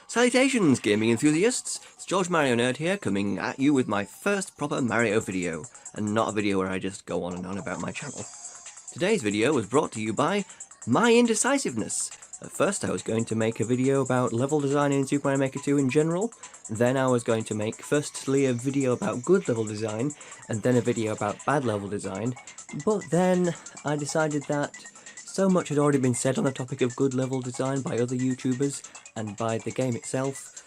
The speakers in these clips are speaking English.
Salutations, gaming enthusiasts! It's George Mario Nerd here, coming at you with my first proper Mario video, and not a video where I just go on and on about my channel. Today's video was brought to you by my indecisiveness. At first I was going to make a video about level design in Super Mario Maker 2 in general, then I was going to make firstly a video about good level design, and then a video about bad level design, but then I decided that so much had already been said on the topic of good level design by other YouTubers, and by the game itself,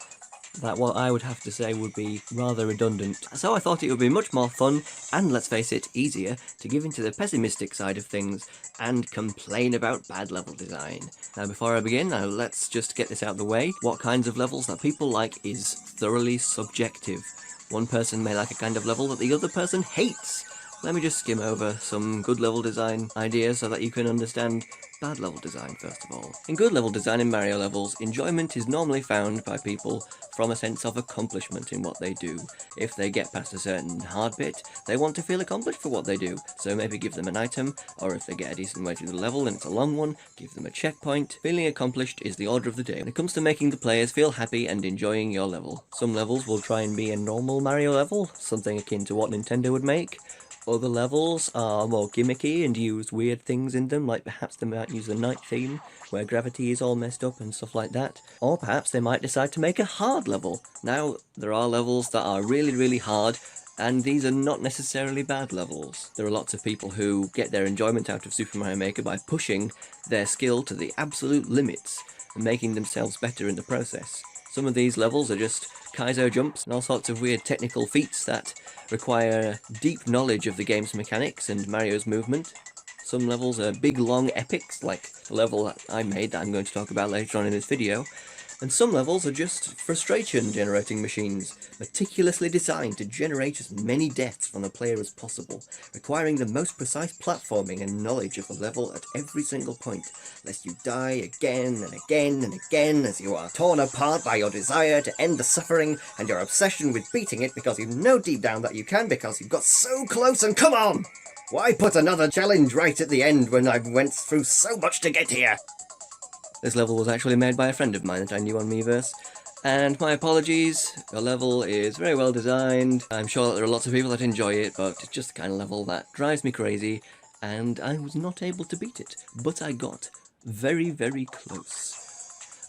that what I would have to say would be rather redundant. So I thought it would be much more fun, and let's face it, easier, to give into the pessimistic side of things, and complain about bad level design. Now before I begin, let's just get this out of the way. What kinds of levels that people like is thoroughly subjective. One person may like a kind of level that the other person hates. Let me just skim over some good level design ideas so that you can understand bad level design first of all. In good level design in Mario levels, enjoyment is normally found by people from a sense of accomplishment in what they do. If they get past a certain hard bit, they want to feel accomplished for what they do, so maybe give them an item, or if they get a decent way through the level and it's a long one, give them a checkpoint. Feeling accomplished is the order of the day when it comes to making the players feel happy and enjoying your level. Some levels will try and be a normal Mario level, something akin to what Nintendo would make. Other levels are more gimmicky and use weird things in them, like perhaps they might use the night theme, where gravity is all messed up and stuff like that. Or perhaps they might decide to make a hard level. Now, there are levels that are really hard, and these are not necessarily bad levels. There are lots of people who get their enjoyment out of Super Mario Maker by pushing their skill to the absolute limits, and making themselves better in the process. Some of these levels are just Kaizo jumps and all sorts of weird technical feats that require deep knowledge of the game's mechanics and Mario's movement. Some levels are big long epics, like the level that I made that I'm going to talk about later on in this video. And some levels are just frustration-generating machines, meticulously designed to generate as many deaths from the player as possible, requiring the most precise platforming and knowledge of the level at every single point, lest you die again and again and again as you are torn apart by your desire to end the suffering and your obsession with beating it because you know deep down that you can because you've got so close and come on! Why put another challenge right at the end when I went through so much to get here? This level was actually made by a friend of mine that I knew on Miiverse, and my apologies, the level is very well designed. I'm sure that there are lots of people that enjoy it, but it's just the kind of level that drives me crazy, and I was not able to beat it, but I got very close.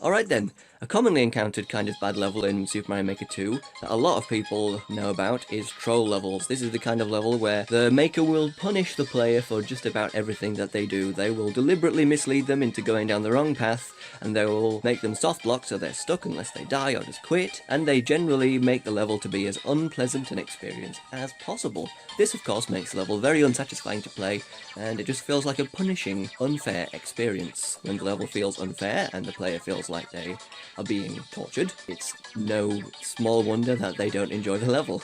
Alright then, a commonly encountered kind of bad level in Super Mario Maker 2 that a lot of people know about is troll levels. This is the kind of level where the maker will punish the player for just about everything that they do. They will deliberately mislead them into going down the wrong path, and they will make them soft block so they're stuck unless they die or just quit, and they generally make the level to be as unpleasant an experience as possible. This of course makes the level very unsatisfying to play, and it just feels like a punishing, unfair experience. When the level feels unfair and the player feels like they are being tortured, it's no small wonder that they don't enjoy the level.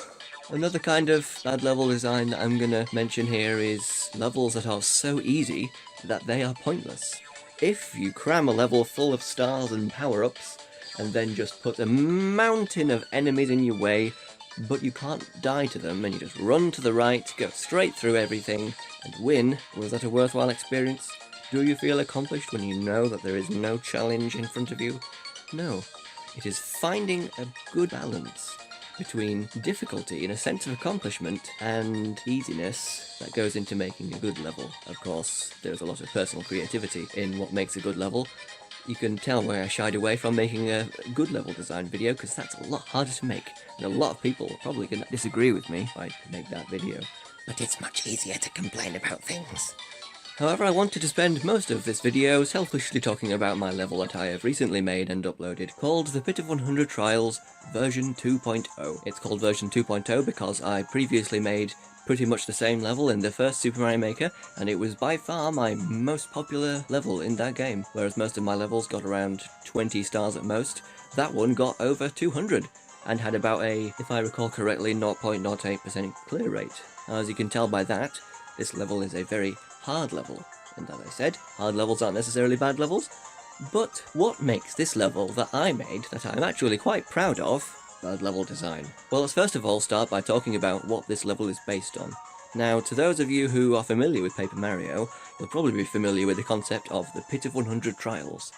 Another kind of bad level design that I'm gonna mention here is levels that are so easy that they are pointless. If you cram a level full of stars and power-ups, and then just put a mountain of enemies in your way, but you can't die to them, and you just run to the right, go straight through everything, and win, was that a worthwhile experience? Do you feel accomplished when you know that there is no challenge in front of you? No. It is finding a good balance between difficulty and a sense of accomplishment and easiness that goes into making a good level. Of course, there's a lot of personal creativity in what makes a good level. You can tell where I shied away from making a good level design video because that's a lot harder to make, and a lot of people are probably going to disagree with me if I make that video. But it's much easier to complain about things. However, I wanted to spend most of this video selfishly talking about my level that I have recently made and uploaded, called The Pit of 100 Trials version 2.0. It's called version 2.0 because I previously made pretty much the same level in the first Super Mario Maker, and it was by far my most popular level in that game. Whereas most of my levels got around 20 stars at most, that one got over 200, and had about a, if I recall correctly, 0.08% clear rate. Now, as you can tell by that, this level is a very hard level, and as I said, hard levels aren't necessarily bad levels, but what makes this level that I made, that I'm actually quite proud of, bad level design? Well, let's first of all start by talking about what this level is based on. Now, to those of you who are familiar with Paper Mario, you'll probably be familiar with the concept of the Pit of 100 Trials.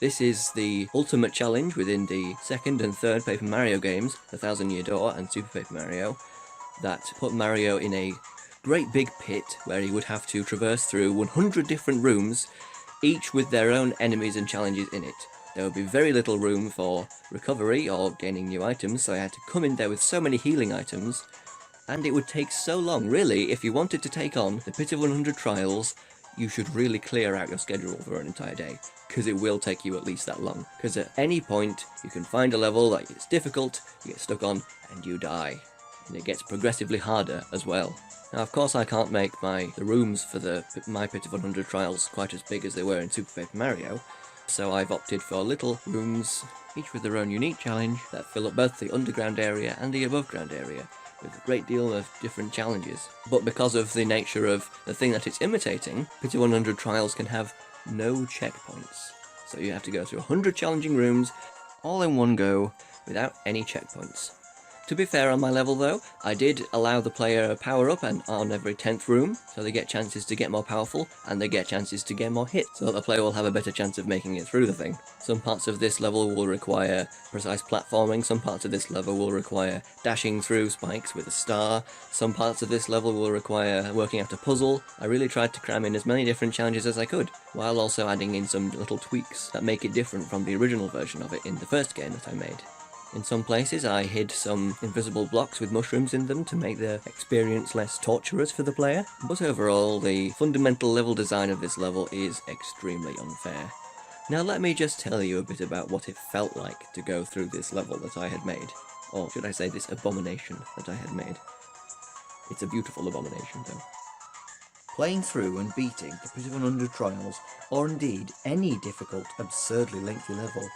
This is the ultimate challenge within the second and third Paper Mario games, The Thousand Year Door and Super Paper Mario, that put Mario in a great big pit where he would have to traverse through 100 different rooms, each with their own enemies and challenges in it. There would be very little room for recovery or gaining new items, so I had to come in there with so many healing items, and it would take so long. Really, if you wanted to take on the Pit of 100 Trials, you should really clear out your schedule for an entire day, because it will take you at least that long. Because at any point, you can find a level that is difficult, you get stuck on, and you die. And it gets progressively harder as well. Now, of course, I can't make the rooms for my Pit of 100 Trials quite as big as they were in Super Paper Mario, so I've opted for little rooms, each with their own unique challenge, that fill up both the underground area and the above ground area, with a great deal of different challenges. But because of the nature of the thing that it's imitating, Pit of 100 Trials can have no checkpoints. So you have to go through 100 challenging rooms, all in one go, without any checkpoints. To be fair on my level though, I did allow the player a power up on every 10th room, so they get chances to get more powerful, and they get chances to get more hits, so that the player will have a better chance of making it through the thing. Some parts of this level will require precise platforming, some parts of this level will require dashing through spikes with a star, some parts of this level will require working out a puzzle. I really tried to cram in as many different challenges as I could, while also adding in some little tweaks that make it different from the original version of it in the first game that I made. In some places I hid some invisible blocks with mushrooms in them to make the experience less torturous for the player, but overall the fundamental level design of this level is extremely unfair. Now let me just tell you a bit about what it felt like to go through this level that I had made, or should I say this abomination that I had made. It's a beautiful abomination though. Playing through and beating the Pit of 100 Trials, or indeed any difficult, absurdly lengthy level,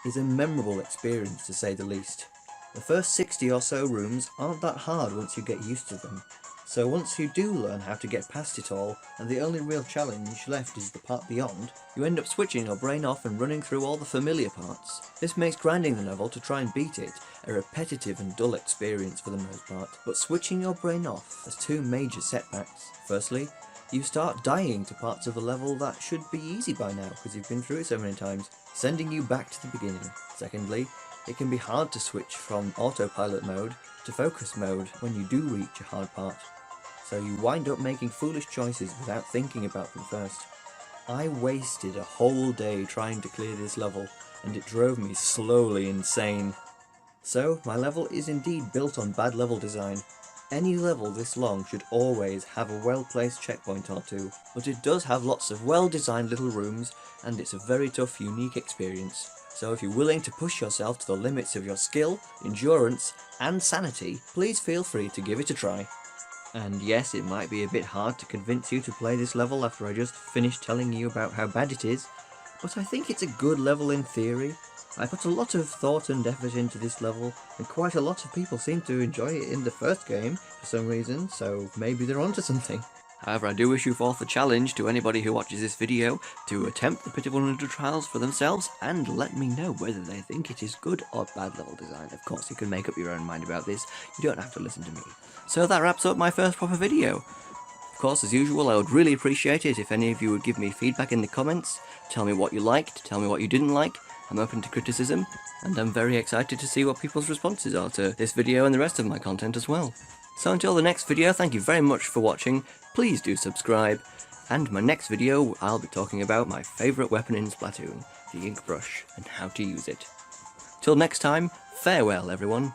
is a memorable experience to say the least. The first 60 or so rooms aren't that hard once you get used to them, so once you do learn how to get past it all, and the only real challenge left is the part beyond, you end up switching your brain off and running through all the familiar parts. This makes grinding the level to try and beat it a repetitive and dull experience for the most part, but switching your brain off has two major setbacks. Firstly, you start dying to parts of the level that should be easy by now because you've been through it so many times, sending you back to the beginning. Secondly, it can be hard to switch from autopilot mode to focus mode when you do reach a hard part, so you wind up making foolish choices without thinking about them first. I wasted a whole day trying to clear this level, and it drove me slowly insane. So, my level is indeed built on bad level design. Any level this long should always have a well-placed checkpoint or two, but it does have lots of well-designed little rooms, and it's a very tough, unique experience. So if you're willing to push yourself to the limits of your skill, endurance, and sanity, please feel free to give it a try. And yes, it might be a bit hard to convince you to play this level after I just finished telling you about how bad it is, but I think it's a good level in theory. I put a lot of thought and effort into this level, and quite a lot of people seem to enjoy it in the first game for some reason, so maybe they're onto something. However, I do issue forth a challenge to anybody who watches this video to attempt the Pit of 100 Trials for themselves and let me know whether they think it is good or bad level design. Of course, you can make up your own mind about this, you don't have to listen to me. So that wraps up my first proper video. Of course, as usual, I would really appreciate it if any of you would give me feedback in the comments, tell me what you liked, tell me what you didn't like. I'm open to criticism, and I'm very excited to see what people's responses are to this video and the rest of my content as well. So until the next video, thank you very much for watching, please do subscribe, and my next video I'll be talking about my favourite weapon in Splatoon, the ink brush, and how to use it. Till next time, farewell everyone.